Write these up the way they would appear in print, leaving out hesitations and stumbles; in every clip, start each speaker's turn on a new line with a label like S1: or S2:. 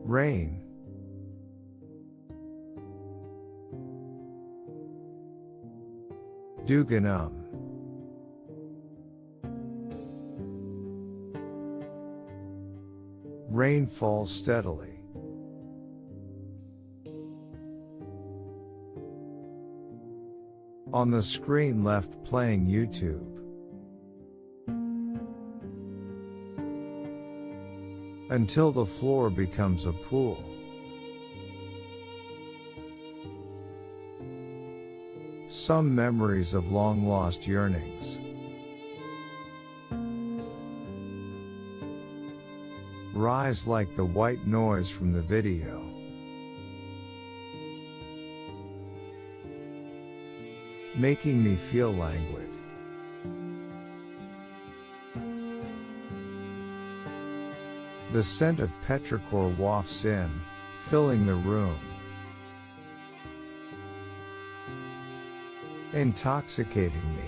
S1: Rain. Duganum. Rain falls steadily. On the screen left playing YouTube. Until the floor becomes a pool. Some memories of long lost yearnings. Rise like the white noise from the video. Making me feel languid. The scent of petrichor wafts in, filling the room. Intoxicating me.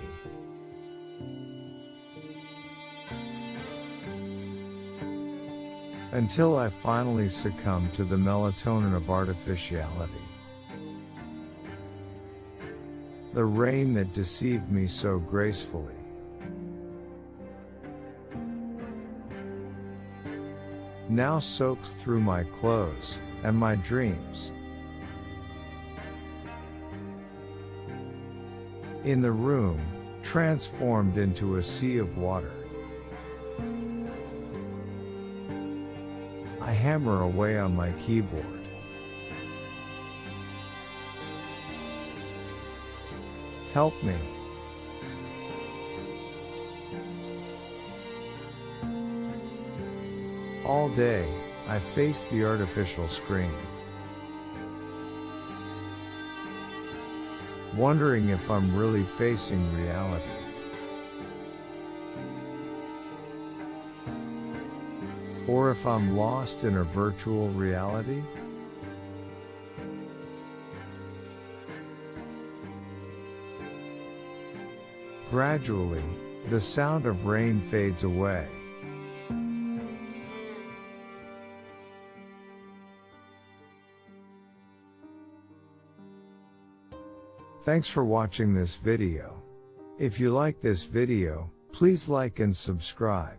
S1: Until I finally succumb to the melatonin of artificiality. The rain that deceived me so gracefully. Now soaks through my clothes and my dreams. In the room, transformed into a sea of water. I hammer away on my keyboard. Help me. All day, I face the artificial screen. Wondering if I'm really facing reality. Or if I'm lost in a virtual reality? Gradually, the sound of rain fades away. Thanks for watching this video. If you like this video, please like and subscribe.